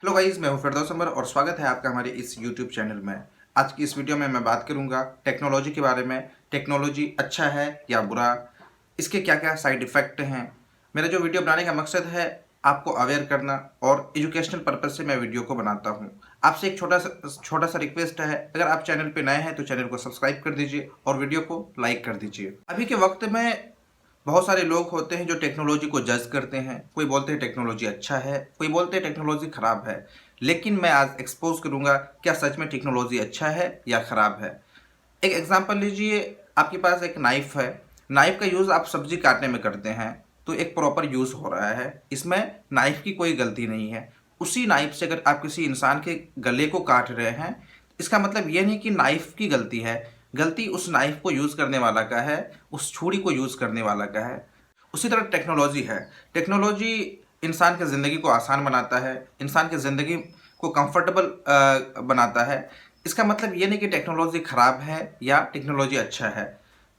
Hello guys, मैं हूं फिरदौस अमर और स्वागत है आपका हमारे इस यूट्यूब चैनल में। आज की इस वीडियो में मैं बात करूंगा टेक्नोलॉजी के बारे में। टेक्नोलॉजी अच्छा है या बुरा, इसके क्या क्या साइड इफ़ेक्ट हैं। मेरा जो वीडियो बनाने का मकसद है आपको अवेयर करना और एजुकेशनल पर्पज़ से मैं वीडियो को बनाता हूं। आपसे एक छोटा सा रिक्वेस्ट है, अगर आप चैनल पे नए हैं तो चैनल को सब्सक्राइब कर दीजिए और वीडियो को लाइक कर दीजिए। अभी के वक्त में बहुत सारे लोग होते हैं जो टेक्नोलॉजी को जज करते हैं। कोई बोलते हैं टेक्नोलॉजी अच्छा है, कोई बोलते हैं टेक्नोलॉजी ख़राब है। लेकिन मैं आज एक्सपोज करूंगा क्या सच में टेक्नोलॉजी अच्छा है या ख़राब है। एक एग्जांपल लीजिए, आपके पास एक नाइफ है। नाइफ का यूज़ आप सब्जी काटने में करते हैं तो एक प्रॉपर यूज़ हो रहा है, इसमें नाइफ की कोई गलती नहीं है। उसी नाइफ से अगर आप किसी इंसान के गले को काट रहे हैं, इसका मतलब ये नहीं कि नाइफ की गलती है, गलती उस नाइफ को यूज़ करने वाला का है, उस छुरी को यूज़ करने वाला का है। उसी तरह टेक्नोलॉजी है। टेक्नोलॉजी इंसान की ज़िंदगी को आसान बनाता है, इंसान की ज़िंदगी को कंफर्टेबल बनाता है। इसका मतलब ये नहीं कि टेक्नोलॉजी ख़राब है या टेक्नोलॉजी अच्छा है।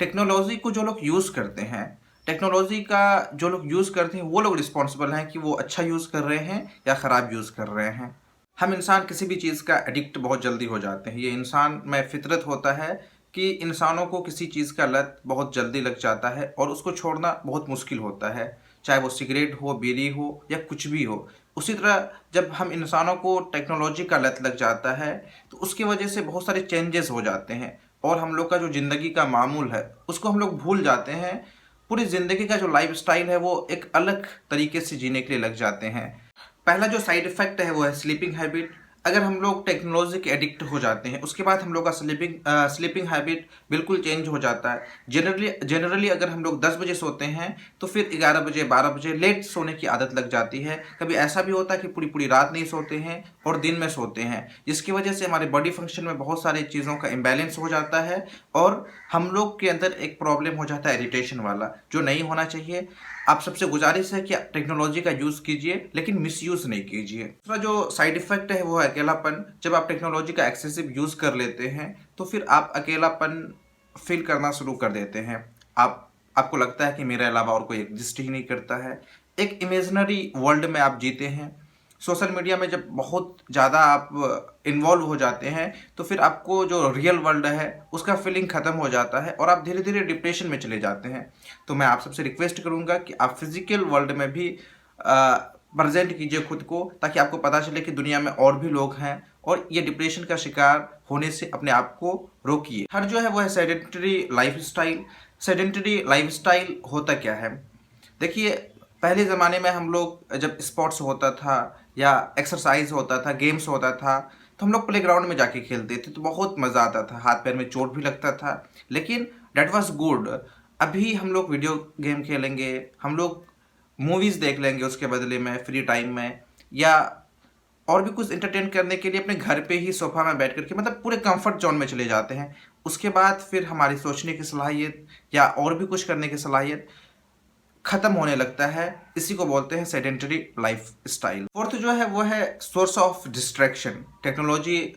टेक्नोलॉजी को जो लोग यूज़ करते हैं, टेक्नोलॉजी का जो लोग यूज़ करते हैं, वो लोग रिस्पॉन्सिबल हैं कि वो अच्छा यूज़ कर रहे हैं या ख़राब यूज़ कर रहे हैं। हम इंसान किसी भी चीज़ का एडिक्ट बहुत जल्दी हो जाते हैं। ये इंसान में फितरत होता है कि इंसानों को किसी चीज़ का लत बहुत जल्दी लग जाता है और उसको छोड़ना बहुत मुश्किल होता है, चाहे वो सिगरेट हो, बीड़ी हो या कुछ भी हो। उसी तरह जब हम इंसानों को टेक्नोलॉजी का लत लग जाता है तो उसकी वजह से बहुत सारे चेंजेस हो जाते हैं और हम लोग का जो ज़िंदगी का मामूल है उसको हम लोग भूल जाते हैं। पूरी ज़िंदगी का जो लाइफस्टाइल है वो एक अलग तरीके से जीने के लिए लग जाते हैं। पहला जो साइड इफ़ेक्ट है वो है स्लीपिंग हैबिट। अगर हम लोग टेक्नोलॉजी के एडिक्ट हो जाते हैं उसके बाद हम लोग का स्लीपिंग हैबिट बिल्कुल चेंज हो जाता है। जनरली अगर हम लोग 10 बजे सोते हैं तो फिर 11 बजे 12 बजे लेट सोने की आदत लग जाती है। कभी ऐसा भी होता है कि पूरी पूरी रात नहीं सोते हैं और दिन में सोते हैं, जिसकी वजह से हमारे बॉडी फंक्शन में बहुत सारी चीज़ों का इम्बैलेंस हो जाता है और हम लोग के अंदर एक प्रॉब्लम हो जाता है इरिटेशन वाला, जो नहीं होना चाहिए। आप सबसे गुजारिश है कि आप टेक्नोलॉजी का यूज़ कीजिए लेकिन मिसयूज़ नहीं कीजिए। दूसरा जो साइड इफ़ेक्ट है वो है अकेलापन। जब आप टेक्नोलॉजी का एक्सेसिव यूज़ कर लेते हैं तो फिर आप अकेलापन फील करना शुरू कर देते हैं। आपको लगता है कि मेरे अलावा और कोई एग्जिस्ट ही नहीं करता है। एक इमेजिनरी वर्ल्ड में आप जीते हैं। सोशल मीडिया में जब बहुत ज़्यादा आप इन्वॉल्व हो जाते हैं तो फिर आपको जो रियल वर्ल्ड है उसका फीलिंग ख़त्म हो जाता है और आप धीरे धीरे डिप्रेशन में चले जाते हैं। तो मैं आप सबसे रिक्वेस्ट करूंगा कि आप फिजिकल वर्ल्ड में भी प्रेजेंट कीजिए खुद को, ताकि आपको पता चले कि दुनिया में और भी लोग हैं और ये डिप्रेशन का शिकार होने से अपने आप को रोकिए। हर जो है वो है सेडेंटरी लाइफस्टाइल। सेडेंटरी लाइफस्टाइल होता क्या है, देखिए, पहले ज़माने में हम लोग जब स्पोर्ट्स होता था या एक्सरसाइज होता था, गेम्स होता था, तो हम लोग प्लेग्राउंड में जाके खेलते थे तो बहुत मज़ा आता था, हाथ पैर में चोट भी लगता था, लेकिन डेट वाज गुड। अभी हम लोग वीडियो गेम खेलेंगे, हम लोग मूवीज़ देख लेंगे उसके बदले में फ्री टाइम में, या और भी कुछ एंटरटेन करने के लिए अपने घर पे ही सोफा में बैठ करके, मतलब पूरे कंफर्ट जोन में चले जाते हैं। उसके बाद फिर हमारी सोचने की सलाहियत या और भी कुछ करने की सलाहियत खत्म होने लगता है। इसी को बोलते हैं सेडेंटरी लाइफ स्टाइल। फोर्थ जो है वो है सोर्स ऑफ डिस्ट्रैक्शन। टेक्नोलॉजी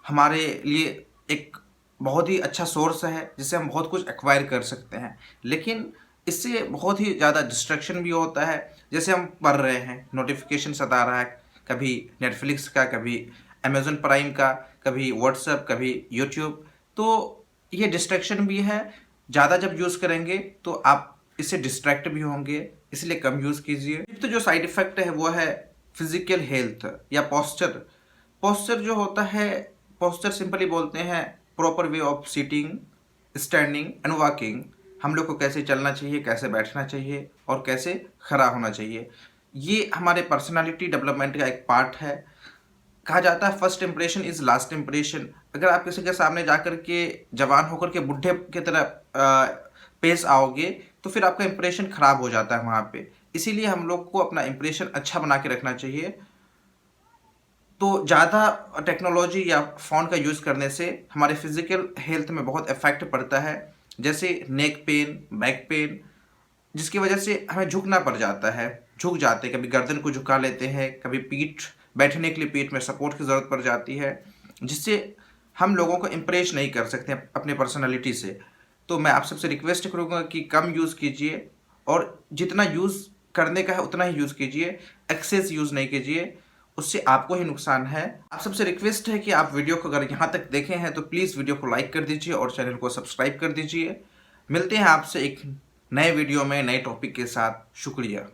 हमारे लिए एक बहुत ही अच्छा सोर्स है जिससे हम बहुत कुछ एक्वायर कर सकते हैं, लेकिन इससे बहुत ही ज़्यादा डिस्ट्रैक्शन भी होता है। जैसे हम पढ़ रहे हैं, नोटिफिकेशन सता रहा है, कभी नेटफ्लिक्स का, कभी अमेजोन प्राइम का, कभी व्हाट्सएप, कभी यूट्यूब। तो ये डिस्ट्रैक्शन भी है। ज़्यादा जब यूज़ करेंगे तो आप इससे डिस्ट्रैक्ट भी होंगे, इसलिए कम यूज़ कीजिए। तो जो साइड इफ़ेक्ट है वो है फिजिकल हेल्थ या पोस्चर। पोस्चर जो होता है, पोस्चर सिंपली बोलते हैं proper way of sitting, standing and walking. हम लोग को कैसे चलना चाहिए, कैसे बैठना चाहिए और कैसे खड़ा होना चाहिए। ये हमारे पर्सनालिटी डेवलपमेंट का एक पार्ट है। कहा जाता है first impression is last impression. अगर आप किसी के सामने जाकर के जवान होकर के बुढ़े की तरह पेश आओगे तो फिर आपका इंप्रेशन खराब हो जाता है वहाँ पे। इसीलिए हम लोग को अपना इंप्रेशन अच्छा बना के रखना चाहिए। तो ज़्यादा टेक्नोलॉजी या फ़ोन का यूज़ करने से हमारे फिजिकल हेल्थ में बहुत इफेक्ट पड़ता है, जैसे नेक पेन, बैक पेन, जिसकी वजह से हमें झुकना पड़ जाता है, झुक जाते हैं, कभी गर्दन को झुका लेते हैं, कभी पीठ, बैठने के लिए पीठ में सपोर्ट की ज़रूरत पड़ जाती है, जिससे हम लोगों को इम्प्रेस नहीं कर सकते अपने पर्सनालिटी से। तो मैं आप सबसे रिक्वेस्ट करूँगा कि कम यूज़ कीजिए और जितना यूज़ करने का है उतना ही यूज़ कीजिए, एक्सेस यूज़ नहीं कीजिए। उससे आपको ही नुकसान है। आप सबसे रिक्वेस्ट है कि आप वीडियो को अगर यहाँ तक देखे हैं तो प्लीज़ वीडियो को लाइक कर दीजिए और चैनल को सब्सक्राइब कर दीजिए। मिलते हैं आपसे एक नए वीडियो में नए टॉपिक के साथ। शुक्रिया।